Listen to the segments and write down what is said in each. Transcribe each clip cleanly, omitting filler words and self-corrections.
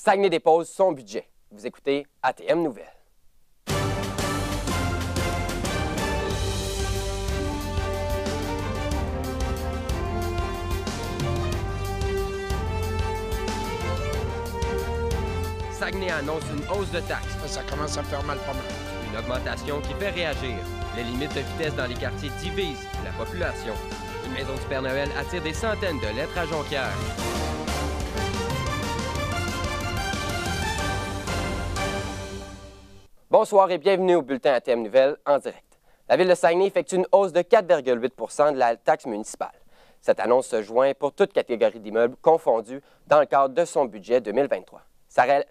Saguenay dépose son budget. Vous écoutez ATM Nouvelles. Saguenay annonce une hausse de taxes. Ça commence à faire mal pas mal. Une augmentation qui fait réagir. Les limites de vitesse dans les quartiers divisent la population. Une maison du Père Noël attire des centaines de lettres à Jonquière. Bonsoir et bienvenue au bulletin ATM Nouvelles en direct. La Ville de Saguenay effectue une hausse de 4,8 % de la taxe municipale. Cette annonce se joint pour toute catégorie d'immeubles confondus dans le cadre de son budget 2023.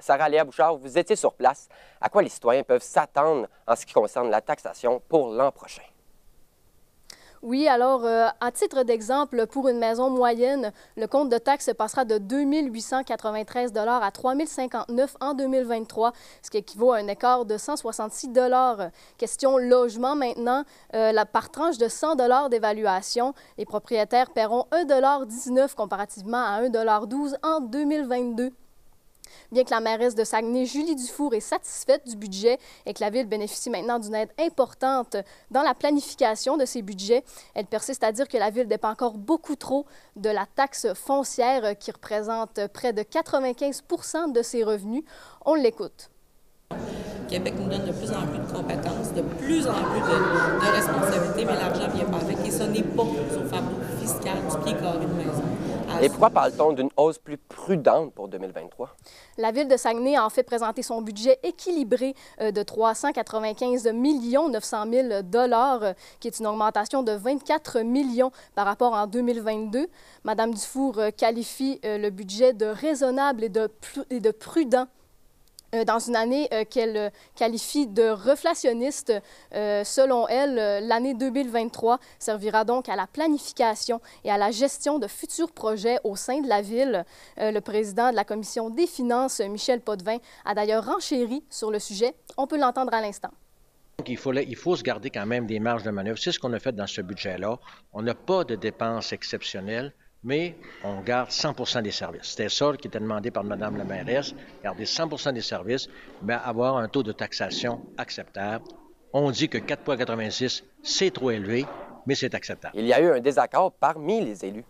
Sarah-Léa Bouchard, vous étiez sur place. À quoi les citoyens peuvent s'attendre en ce qui concerne la taxation pour l'an prochain? Oui, alors, à titre d'exemple, pour une maison moyenne, le compte de taxes passera de 2 893 $ à 3 059 $ en 2023, ce qui équivaut à un écart de 166 $. Question logement maintenant, par tranche de 100 $ d'évaluation, les propriétaires paieront 1,19 $ comparativement à 1,12 $ en 2022. Bien que la mairesse de Saguenay, Julie Dufour, est satisfaite du budget et que la Ville bénéficie maintenant d'une aide importante dans la planification de ses budgets, elle persiste à dire que la Ville dépend encore beaucoup trop de la taxe foncière qui représente près de 95 % de ses revenus. On l'écoute. Québec nous donne de plus en plus de compétences, de plus en plus de responsabilités, mais l'argent ne vient pas avec et ce n'est pas au fardeau fiscal du pied carré de maison. Et pourquoi parle-t-on d'une hausse plus prudente pour 2023? La Ville de Saguenay a en fait présenté son budget équilibré de 395 900 000 $, qui est une augmentation de 24 millions par rapport en 2022. Madame Dufour qualifie le budget de raisonnable et de prudent. Dans une année qu'elle qualifie de reflationniste. Selon elle, l'année 2023 servira donc à la planification et à la gestion de futurs projets au sein de la Ville. Le président de la Commission des finances, Michel Potvin, a d'ailleurs renchéri sur le sujet. On peut l'entendre à l'instant. Donc, il faut se garder quand même des marges de manœuvre. C'est ce qu'on a fait dans ce budget-là. On n'a pas de dépenses exceptionnelles, mais on garde 100 % des services. C'était ça qui était demandé par Mme la mairesse, garder 100 % des services, mais avoir un taux de taxation acceptable. On dit que 4,86 $, c'est trop élevé, mais c'est acceptable. Il y a eu un désaccord parmi les élus.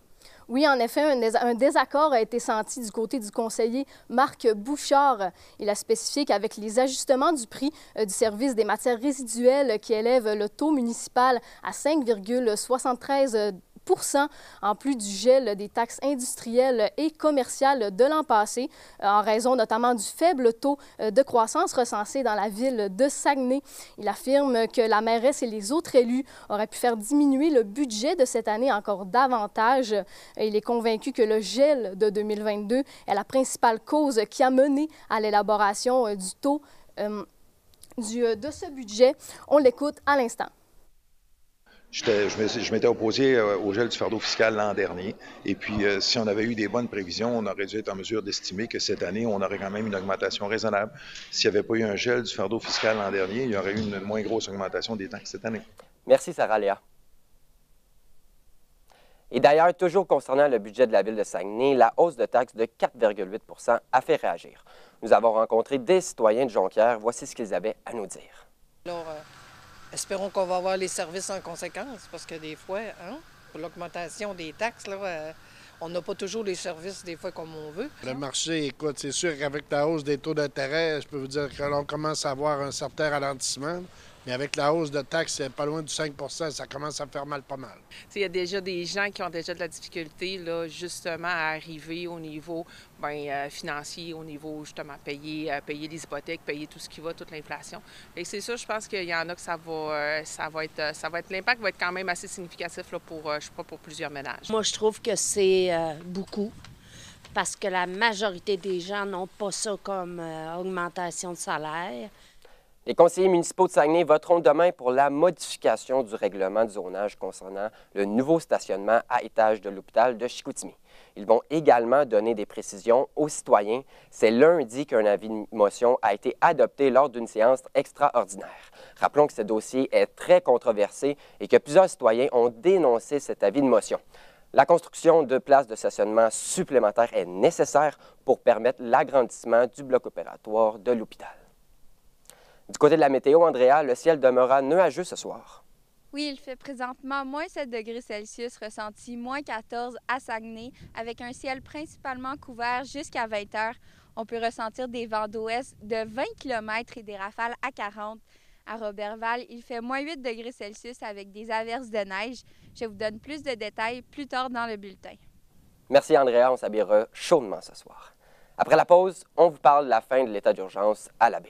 Oui, en effet, un désaccord a été senti du côté du conseiller Marc Bouchard. Il a spécifié qu'avec les ajustements du prix du service des matières résiduelles qui élève le taux municipal à 5,73 %, en plus du gel des taxes industrielles et commerciales de l'an passé, en raison notamment du faible taux de croissance recensé dans la ville de Saguenay. Il affirme que la mairesse et les autres élus auraient pu faire diminuer le budget de cette année encore davantage. Il est convaincu que le gel de 2022 est la principale cause qui a mené à l'élaboration du taux de ce budget. On l'écoute à l'instant. Je m'étais opposé au gel du fardeau fiscal l'an dernier. Et puis, si on avait eu des bonnes prévisions, on aurait dû être en mesure d'estimer que cette année, on aurait quand même une augmentation raisonnable. S'il n'y avait pas eu un gel du fardeau fiscal l'an dernier, il y aurait eu une moins grosse augmentation des taxes cette année. Merci, Sarah-Léa. Et d'ailleurs, toujours concernant le budget de la Ville de Saguenay, la hausse de taxes de 4,8 % a fait réagir. Nous avons rencontré des citoyens de Jonquière. Voici ce qu'ils avaient à nous dire. Alors, espérons qu'on va avoir les services en conséquence, parce que des fois, pour l'augmentation des taxes, là, on n'a pas toujours les services des fois comme on veut. Le marché, écoute, c'est sûr qu'avec la hausse des taux d'intérêt, je peux vous dire que l'on commence à avoir un certain ralentissement. Mais avec la hausse de taxes, pas loin du 5 % ça commence à faire mal pas mal. Il y a déjà des gens qui ont déjà de la difficulté, là, justement, à arriver au niveau financier, au niveau, justement, payer les hypothèques, payer tout ce qui va, toute l'inflation. Et c'est ça, je pense qu'il y en a que ça va être l'impact va être quand même assez significatif là, pour, je crois, pour plusieurs ménages. Moi, je trouve que c'est beaucoup, parce que la majorité des gens n'ont pas ça comme augmentation de salaire. Les conseillers municipaux de Saguenay voteront demain pour la modification du règlement de zonage concernant le nouveau stationnement à étage de l'hôpital de Chicoutimi. Ils vont également donner des précisions aux citoyens. C'est lundi qu'un avis de motion a été adopté lors d'une séance extraordinaire. Rappelons que ce dossier est très controversé et que plusieurs citoyens ont dénoncé cet avis de motion. La construction de places de stationnement supplémentaires est nécessaire pour permettre l'agrandissement du bloc opératoire de l'hôpital. Du côté de la météo, Andrea, le ciel demeurera nuageux ce soir. Oui, il fait présentement moins 7 degrés Celsius, ressenti moins 14 à Saguenay, avec un ciel principalement couvert jusqu'à 20 heures. On peut ressentir des vents d'ouest de 20 km et des rafales à 40. À Roberval, il fait moins 8 degrés Celsius avec des averses de neige. Je vous donne plus de détails plus tard dans le bulletin. Merci Andrea, on s'habillera chaudement ce soir. Après la pause, on vous parle de la fin de l'état d'urgence à la baie.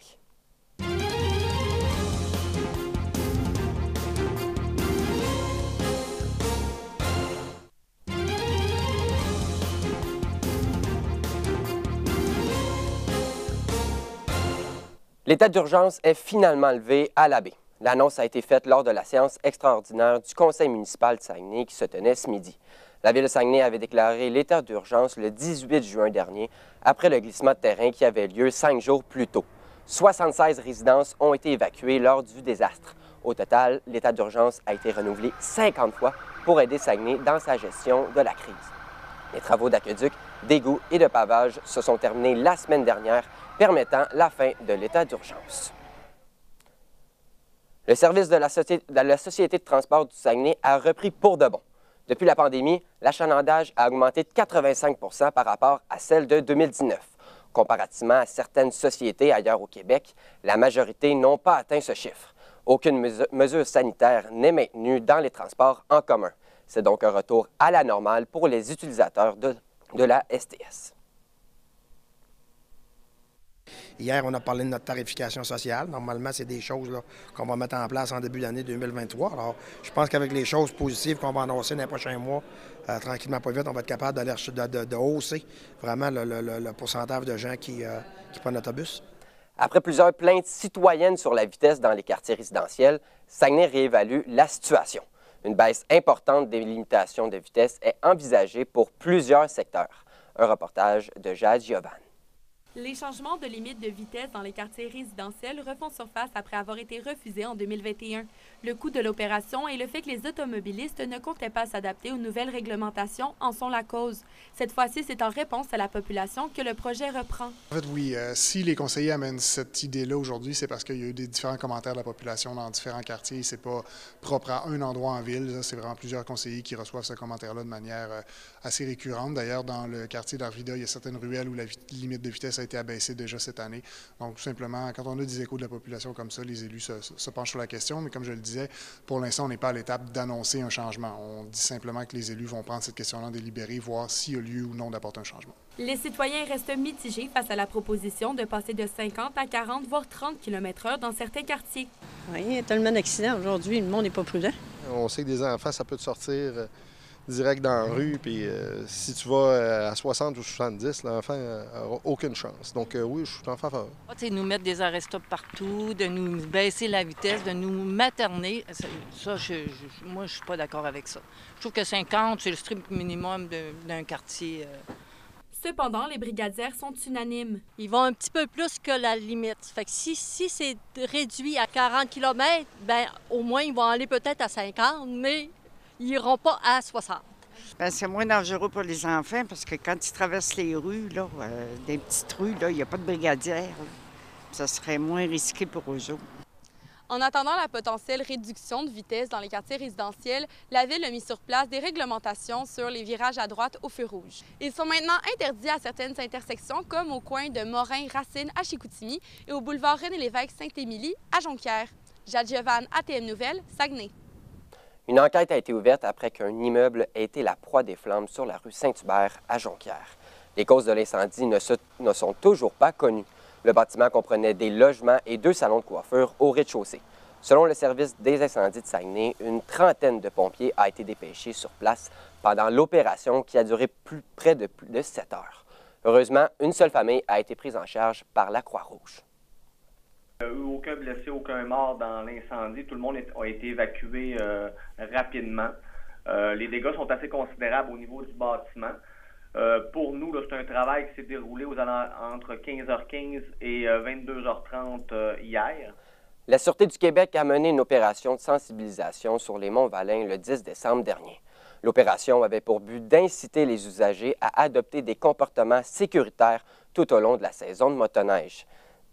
L'état d'urgence est finalement levé à la baie. L'annonce a été faite lors de la séance extraordinaire du conseil municipal de Saguenay qui se tenait ce midi. La ville de Saguenay avait déclaré l'état d'urgence le 18 juin dernier après le glissement de terrain qui avait lieu 5 jours plus tôt. 76 résidences ont été évacuées lors du désastre. Au total, l'état d'urgence a été renouvelé 50 fois pour aider Saguenay dans sa gestion de la crise. Les travaux d'aqueduc, d'égouts et de pavage se sont terminés la semaine dernière, permettant la fin de l'état d'urgence. Le service de la Société de transport du Saguenay a repris pour de bon. Depuis la pandémie, l'achalandage a augmenté de 85 % par rapport à celle de 2019. Comparativement à certaines sociétés ailleurs au Québec, la majorité n'ont pas atteint ce chiffre. Aucune mesure sanitaire n'est maintenue dans les transports en commun. C'est donc un retour à la normale pour les utilisateurs de la STS. Hier, on a parlé de notre tarification sociale. Normalement, c'est des choses qu'on va mettre en place en début d'année 2023. Alors, je pense qu'avec les choses positives qu'on va annoncer dans les prochains mois, tranquillement, pas vite, on va être capable de hausser vraiment le pourcentage de gens qui prennent l'autobus. Après plusieurs plaintes citoyennes sur la vitesse dans les quartiers résidentiels, Saguenay réévalue la situation. Une baisse importante des limitations de vitesse est envisagée pour plusieurs secteurs. Un reportage de Jade Giovanni. Les changements de limite de vitesse dans les quartiers résidentiels refont surface après avoir été refusés en 2021. Le coût de l'opération et le fait que les automobilistes ne comptaient pas s'adapter aux nouvelles réglementations en sont la cause. Cette fois-ci, c'est en réponse à la population que le projet reprend. En fait, oui. Si les conseillers amènent cette idée-là aujourd'hui, c'est parce qu'il y a eu des différents commentaires de la population dans différents quartiers. C'est pas propre à un endroit en ville. C'est vraiment plusieurs conseillers qui reçoivent ce commentaire-là de manière assez récurrente. D'ailleurs, dans le quartier d'Arvida, il y a certaines ruelles où la limite de vitesse a été abaissée déjà cette année. Donc, tout simplement, quand on a des échos de la population comme ça, les élus se penchent sur la question. Mais comme je le disais, pour l'instant, on n'est pas à l'étape d'annoncer un changement. On dit simplement que les élus vont prendre cette question-là, délibérer, voir s'il y a lieu ou non d'apporter un changement. Les citoyens restent mitigés face à la proposition de passer de 50 à 40, voire 30 km/h dans certains quartiers. Oui, il y a tellement d'accidents aujourd'hui, le monde n'est pas prudent. On sait que des enfants, ça peut te sortir direct dans la rue, puis si tu vas à 60 ou 70, l'enfant n'aura aucune chance. Donc oui, je suis en faveur. Nous mettre des arrêts-stop partout, de nous baisser la vitesse, de nous materner, ça, moi, je suis pas d'accord avec ça. Je trouve que 50, c'est le strict minimum d'un quartier. Cependant, les brigadières sont unanimes. Ils vont un petit peu plus que la limite. Fait que si c'est réduit à 40 km, bien, au moins, ils vont aller peut-être à 50, mais ils n'iront pas à 60. Bien, c'est moins dangereux pour les enfants parce que quand ils traversent les rues, là, des petites rues, il n'y a pas de brigadière. Là. Ça serait moins risqué pour eux autres. En attendant la potentielle réduction de vitesse dans les quartiers résidentiels, la Ville a mis sur place des réglementations sur les virages à droite au feu rouge. Ils sont maintenant interdits à certaines intersections, comme au coin de Morin-Racine à Chicoutimi et au boulevard René-Lévesque Saint-Émilie à Jonquière. Jade Giovanni, ATM Nouvelles, Saguenay. Une enquête a été ouverte après qu'un immeuble ait été la proie des flammes sur la rue Saint-Hubert à Jonquière. Les causes de l'incendie ne sont toujours pas connues. Le bâtiment comprenait des logements et 2 salons de coiffure au rez-de-chaussée. Selon le service des incendies de Saguenay, une trentaine de pompiers a été dépêchés sur place pendant l'opération qui a duré près de 7 heures. Heureusement, une seule famille a été prise en charge par la Croix-Rouge. Il n'y a eu aucun blessé, aucun mort dans l'incendie. Tout le monde a été évacué rapidement. Les dégâts sont assez considérables au niveau du bâtiment. Pour nous, c'est un travail qui s'est déroulé entre 15h15 et 22h30 hier. La Sûreté du Québec a mené une opération de sensibilisation sur les Monts-Valin le 10 décembre dernier. L'opération avait pour but d'inciter les usagers à adopter des comportements sécuritaires tout au long de la saison de motoneige.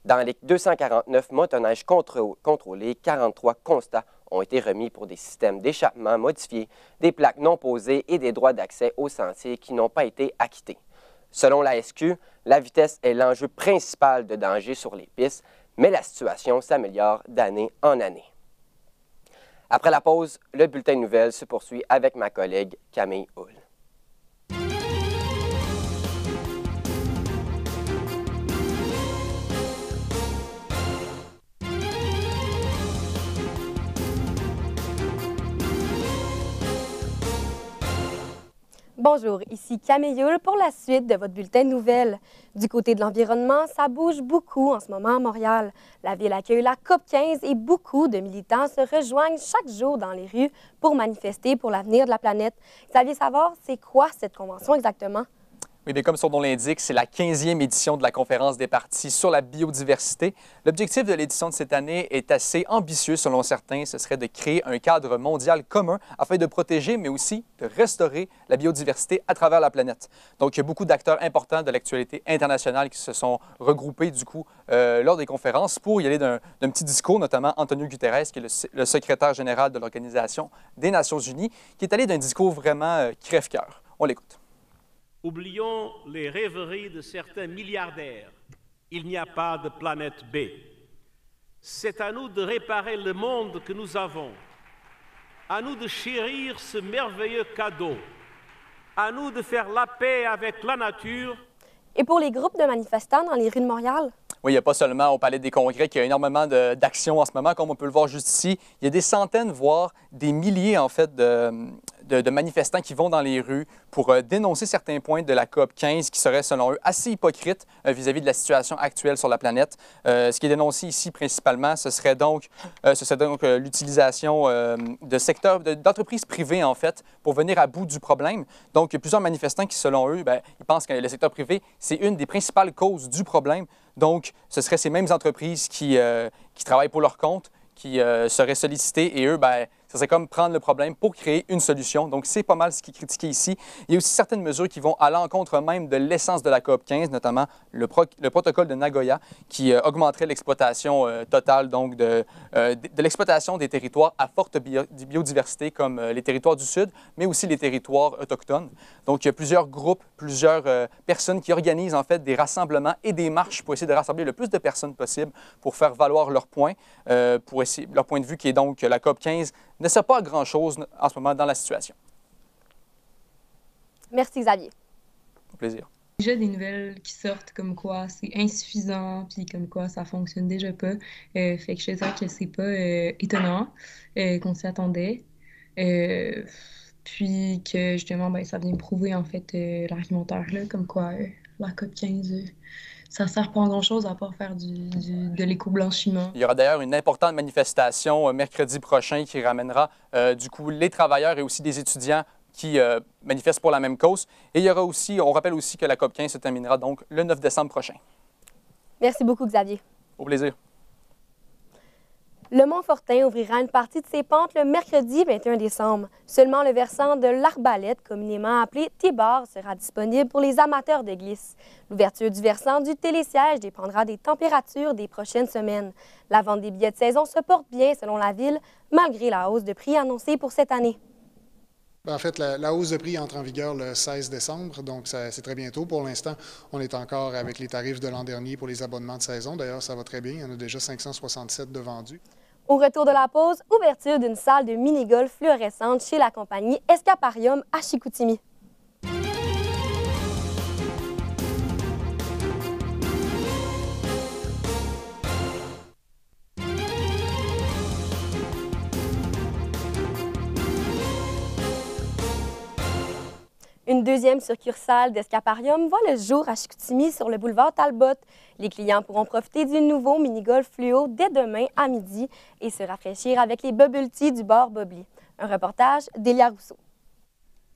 Dans les 249 motoneiges contrôlés, 43 constats ont été remis pour des systèmes d'échappement modifiés, des plaques non posées et des droits d'accès aux sentiers qui n'ont pas été acquittés. Selon la SQ, la vitesse est l'enjeu principal de danger sur les pistes, mais la situation s'améliore d'année en année. Après la pause, le bulletin de nouvelles se poursuit avec ma collègue Camille Hull. Bonjour, ici Camille Hull pour la suite de votre bulletin de nouvelles. Du côté de l'environnement, ça bouge beaucoup en ce moment à Montréal. La ville accueille la COP15 et beaucoup de militants se rejoignent chaque jour dans les rues pour manifester pour l'avenir de la planète. Xavier Savard, c'est quoi cette convention exactement? Oui, bien, comme son nom l'indique, c'est la 15e édition de la conférence des parties sur la biodiversité. L'objectif de l'édition de cette année est assez ambitieux selon certains. Ce serait de créer un cadre mondial commun afin de protéger, mais aussi de restaurer la biodiversité à travers la planète. Donc, il y a beaucoup d'acteurs importants de l'actualité internationale qui se sont regroupés, du coup, lors des conférences pour y aller d'un petit discours, notamment Antonio Guterres, qui est le secrétaire général de l'Organisation des Nations unies, qui est allé d'un discours vraiment crève-cœur. On l'écoute. Oublions les rêveries de certains milliardaires. Il n'y a pas de planète B. C'est à nous de réparer le monde que nous avons. À nous de chérir ce merveilleux cadeau. À nous de faire la paix avec la nature. Et pour les groupes de manifestants dans les rues de Montréal? Oui, il n'y a pas seulement au Palais des Congrès qu'il y a énormément d'actions en ce moment, comme on peut le voir juste ici. Il y a des centaines, voire des milliers, en fait, de manifestants qui vont dans les rues pour dénoncer certains points de la COP15 qui seraient, selon eux, assez hypocrites vis-à-vis de la situation actuelle sur la planète. Ce qui est dénoncé ici principalement, ce serait donc l'utilisation de secteurs, d'entreprises privées, en fait, pour venir à bout du problème. Donc, il y a plusieurs manifestants qui, selon eux, ils pensent que le secteur privé, c'est une des principales causes du problème. Donc, ce seraient ces mêmes entreprises qui travaillent pour leur compte, qui seraient sollicitées, et eux, ça serait comme prendre le problème pour créer une solution. Donc, c'est pas mal ce qui est critiqué ici. Il y a aussi certaines mesures qui vont à l'encontre même de l'essence de la COP15, notamment le protocole de Nagoya, qui augmenterait l'exploitation totale, donc de l'exploitation des territoires à forte biodiversité, comme les territoires du Sud, mais aussi les territoires autochtones. Donc, il y a plusieurs groupes, plusieurs personnes qui organisent en fait des rassemblements et des marches pour essayer de rassembler le plus de personnes possible pour faire valoir leur point, leur point de vue qui est donc que la COP15 ne sert pas à grand-chose en ce moment dans la situation. Merci, Xavier. Au plaisir. Déjà des nouvelles qui sortent comme quoi c'est insuffisant, puis comme quoi ça fonctionne déjà pas. Fait que je dirais que c'est pas étonnant qu'on s'y attendait. Puis que justement, ça vient prouver en fait l'argumentaire là, comme quoi la COP15... ça ne sert pas à grand-chose à part faire de l'éco-blanchiment. Il y aura d'ailleurs une importante manifestation mercredi prochain qui ramènera du coup les travailleurs et aussi des étudiants qui manifestent pour la même cause. Et il y aura aussi, on rappelle aussi que la COP15 se terminera donc le 9 décembre prochain. Merci beaucoup, Xavier. Au plaisir. Le Mont-Fortin ouvrira une partie de ses pentes le mercredi 21 décembre. Seulement le versant de l'Arbalète, communément appelé T-bar, sera disponible pour les amateurs de glisse. L'ouverture du versant du télésiège dépendra des températures des prochaines semaines. La vente des billets de saison se porte bien selon la ville, malgré la hausse de prix annoncée pour cette année. En fait, la hausse de prix entre en vigueur le 16 décembre, donc c'est très bientôt. Pour l'instant, on est encore avec les tarifs de l'an dernier pour les abonnements de saison. D'ailleurs, ça va très bien. Il y en a déjà 567 de vendus. Au retour de la pause, ouverture d'une salle de mini-golf fluorescente chez la compagnie Escaparium à Chicoutimi. Une deuxième succursale d'Escaparium voit le jour à Chicoutimi sur le boulevard Talbot. Les clients pourront profiter du nouveau mini-golf fluo dès demain à midi et se rafraîchir avec les bubble tea du bar Bobli. Un reportage d'Élia Rousseau.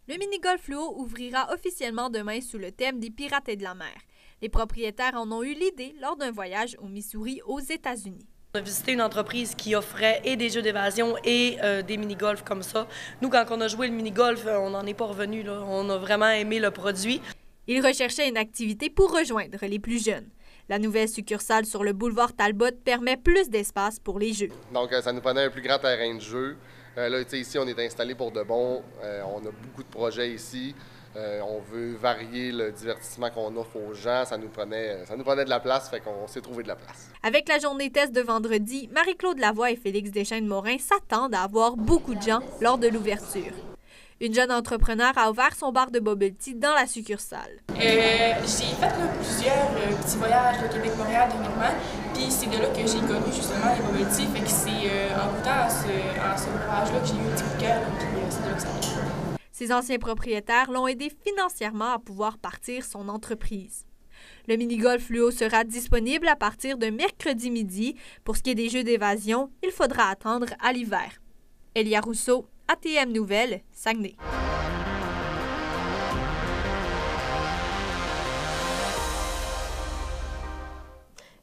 Le mini-golf fluo ouvrira officiellement demain sous le thème des pirates et de la mer. Les propriétaires en ont eu l'idée lors d'un voyage au Missouri aux États-Unis. On a visité une entreprise qui offrait et des jeux d'évasion et des mini-golf comme ça. Nous, quand on a joué le mini-golf, on n'en est pas revenu. Là. On a vraiment aimé le produit. Ils recherchaient une activité pour rejoindre les plus jeunes. La nouvelle succursale sur le boulevard Talbot permet plus d'espace pour les jeux. Donc, ça nous prenait un plus grand terrain de jeu. Là, ici, on est installé pour de bon. On a beaucoup de projets ici. On veut varier le divertissement qu'on offre aux gens. Ça nous prenait de la place, fait qu'on s'est trouvé de la place. Avec la journée test de vendredi, Marie-Claude Lavoie et Félix Deschaines-Morin s'attendent à avoir beaucoup de gens lors de l'ouverture. Une jeune entrepreneur a ouvert son bar de bubble tea dans la succursale. J'ai fait plusieurs petits voyages de Québec-Montréal dernièrement, puis c'est de là que j'ai connu justement les bubble tea. Fait que c'est en goûtant à ce breuvage-là que j'ai eu un petit coup de cœur, puis c'est de là que ça vient. Ses anciens propriétaires l'ont aidé financièrement à pouvoir partir son entreprise. Le mini-golf fluo sera disponible à partir de mercredi midi. Pour ce qui est des jeux d'évasion, il faudra attendre à l'hiver. Elia Rousseau, ATM Nouvelles, Saguenay.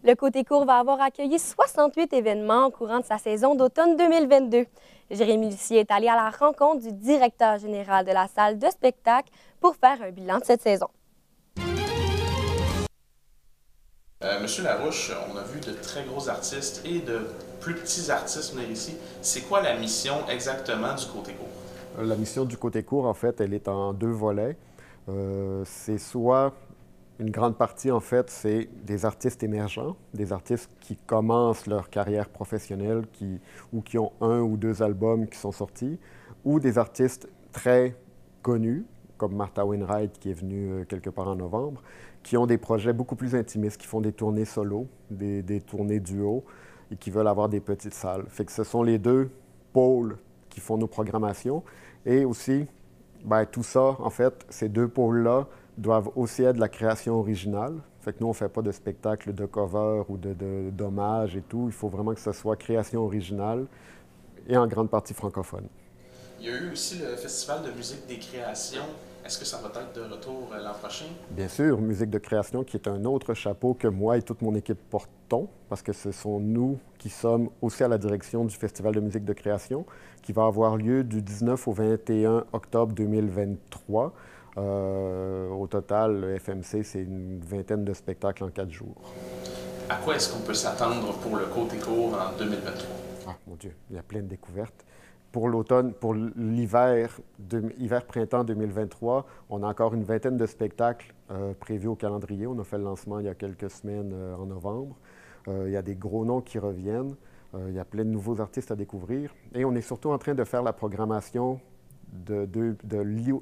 Le Côté Court va avoir accueilli 68 événements au courant de sa saison d'automne 2022. Jérémy Lucier est allé à la rencontre du directeur général de la salle de spectacle pour faire un bilan de cette saison. Monsieur Larouche, on a vu de très gros artistes et de plus petits artistes venir ici. C'est quoi la mission exactement du Côté Court? La mission du Côté Court, en fait, elle est en deux volets. C'est soit une grande partie, en fait, c'est des artistes émergents, des artistes qui commencent leur carrière professionnelle ou qui ont 1 ou 2 albums qui sont sortis, ou des artistes très connus, comme Martha Wainwright, qui est venue quelque part en novembre, qui ont des projets beaucoup plus intimistes, qui font des tournées solo, des tournées duo, et qui veulent avoir des petites salles. Fait que ce sont les deux pôles qui font nos programmations. Et aussi, tout ça, en fait, ces deux pôles-là doivent aussi être de la création originale. Fait que nous, on ne fait pas de spectacle de cover ou d'hommage et tout. Il faut vraiment que ce soit création originale et en grande partie francophone. Il y a eu aussi le Festival de musique des créations. Est-ce que ça va être de retour l'an prochain? Bien sûr, Musique de création, qui est un autre chapeau que moi et toute mon équipe portons, parce que ce sont nous qui sommes aussi à la direction du Festival de musique de création, qui va avoir lieu du 19 au 21 octobre 2023. Au total, le FMC, c'est une vingtaine de spectacles en 4 jours. À quoi est-ce qu'on peut s'attendre pour le Côté Court en 2023? Ah, mon Dieu, il y a plein de découvertes. Pour l'automne, pour hiver-printemps 2023, on a encore une vingtaine de spectacles prévus au calendrier. On a fait le lancement il y a quelques semaines en novembre. Il y a des gros noms qui reviennent. Il y a plein de nouveaux artistes à découvrir. Et on est surtout en train de faire la programmation de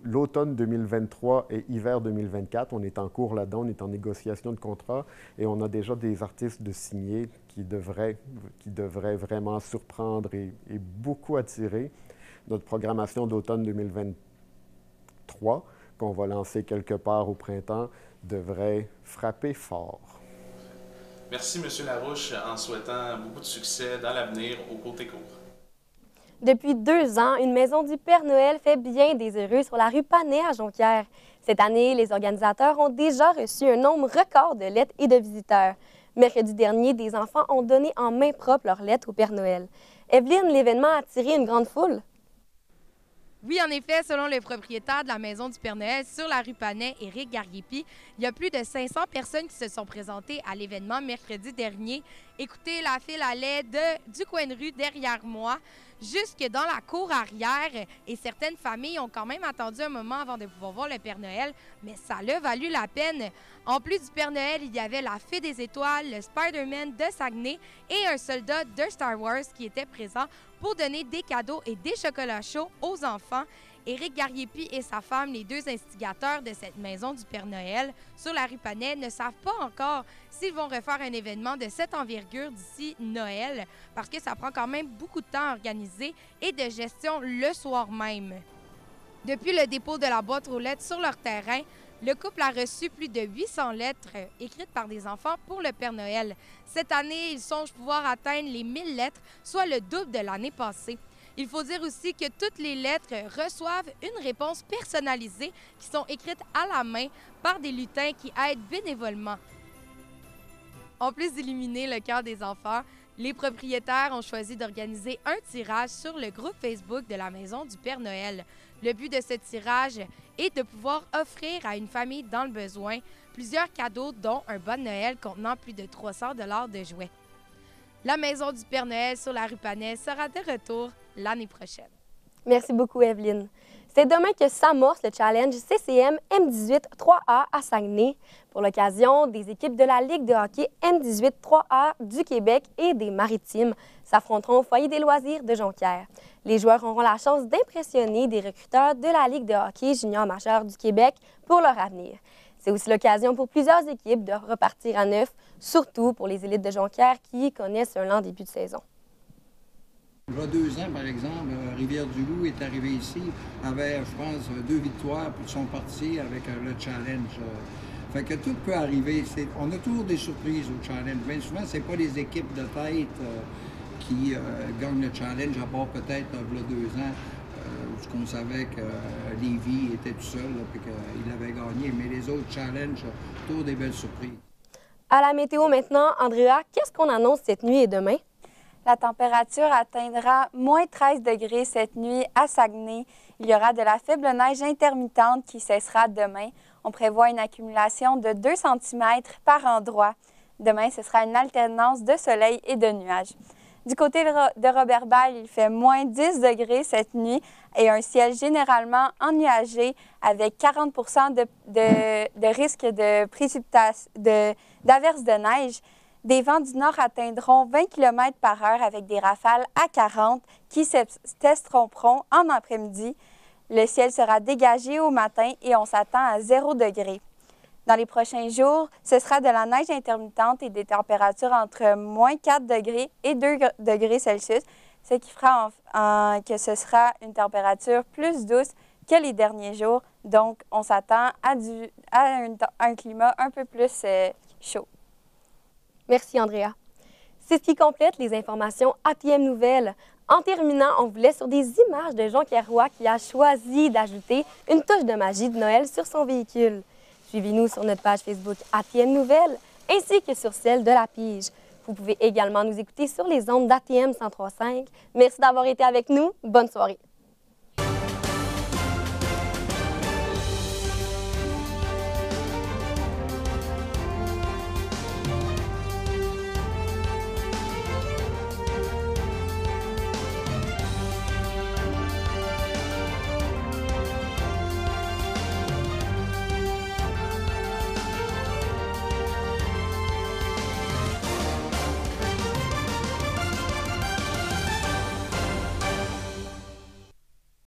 l'automne 2023 et hiver 2024. On est en cours là-dedans, on est en négociation de contrat et on a déjà des artistes de signés qui devraient vraiment surprendre et beaucoup attirer. Notre programmation d'automne 2023, qu'on va lancer quelque part au printemps, devrait frapper fort. Merci, M. Larouche, en souhaitant beaucoup de succès dans l'avenir au Côté Court. Depuis 2 ans, une maison du Père Noël fait bien des heureux sur la rue Panet à Jonquière. Cette année, les organisateurs ont déjà reçu un nombre record de lettres et de visiteurs. Mercredi dernier, des enfants ont donné en main propre leurs lettres au Père Noël. Evelyne, l'événement a attiré une grande foule. Oui, en effet, selon le propriétaire de la Maison du Père Noël sur la rue Panet, Éric Garguépi, il y a plus de 500 personnes qui se sont présentées à l'événement mercredi dernier. Écoutez, la file allait du coin de rue derrière moi jusque dans la cour arrière et certaines familles ont quand même attendu un moment avant de pouvoir voir le Père Noël, mais ça l'a valu la peine. En plus du Père Noël, il y avait la Fée des Étoiles, le Spider-Man de Saguenay et un soldat de Star Wars qui était présent pour donner des cadeaux et des chocolats chauds aux enfants. Éric Garguépi et sa femme, les 2 instigateurs de cette maison du Père Noël sur la rue Panet, ne savent pas encore s'ils vont refaire un événement de cette envergure d'ici Noël, parce que ça prend quand même beaucoup de temps à organiser et de gestion le soir même. Depuis le dépôt de la boîte aux lettres sur leur terrain, le couple a reçu plus de 800 lettres écrites par des enfants pour le Père Noël. Cette année, ils songent pouvoir atteindre les 1000 lettres, soit le double de l'année passée. Il faut dire aussi que toutes les lettres reçoivent une réponse personnalisée qui sont écrites à la main par des lutins qui aident bénévolement. En plus d'illuminer le cœur des enfants, Les propriétaires ont choisi d'organiser un tirage sur le groupe Facebook de la Maison du Père Noël. Le but de ce tirage est de pouvoir offrir à une famille dans le besoin plusieurs cadeaux, dont un bon Noël contenant plus de 300 $ de jouets. La Maison du Père Noël sur la rue Panay sera de retour l'année prochaine. Merci beaucoup, Evelyne. C'est demain que s'amorce le challenge CCM M18 3A à Saguenay. Pour l'occasion, des équipes de la Ligue de hockey M18 3A du Québec et des Maritimes s'affronteront au foyer des loisirs de Jonquière. Les joueurs auront la chance d'impressionner des recruteurs de la Ligue de hockey junior majeur du Québec pour leur avenir. C'est aussi l'occasion pour plusieurs équipes de repartir à neuf, surtout pour les élites de Jonquière qui connaissent un lent début de saison. Il y a 2 ans, par exemple, Rivière-du-Loup est arrivé ici, avait, je pense, 2 victoires, puis ils sont partis avec le challenge. Fait que tout peut arriver. On a toujours des surprises au challenge. Bien souvent, c'est pas les équipes de tête qui gagnent le challenge, à part peut-être il y a 2 ans, où on savait que Lévis était tout seul, puis qu'il avait gagné. Mais les autres challenges, toujours des belles surprises. À la météo maintenant, Andrea, qu'est-ce qu'on annonce cette nuit et demain? La température atteindra moins 13 degrés cette nuit à Saguenay. Il y aura de la faible neige intermittente qui cessera demain. On prévoit une accumulation de 2 cm par endroit. Demain, ce sera une alternance de soleil et de nuages. Du côté de Roberval, il fait moins 10 degrés cette nuit et un ciel généralement ennuagé avec 40 % de risque de précipitation, d'averses de neige. Des vents du nord atteindront 20 km/h avec des rafales à 40 qui s'estomperont en après-midi. Le ciel sera dégagé au matin et on s'attend à 0 degré. Dans les prochains jours, ce sera de la neige intermittente et des températures entre moins 4 degrés et 2 degrés Celsius, ce qui fera que ce sera une température plus douce que les derniers jours. Donc, on s'attend à un climat un peu plus chaud. Merci, Andrea. C'est ce qui complète les informations ATM Nouvelles. En terminant, on vous laisse sur des images de Jonquière qui a choisi d'ajouter une touche de magie de Noël sur son véhicule. Suivez-nous sur notre page Facebook ATM Nouvelles ainsi que sur celle de La Pige. Vous pouvez également nous écouter sur les ondes d'ATM 103.5. Merci d'avoir été avec nous. Bonne soirée.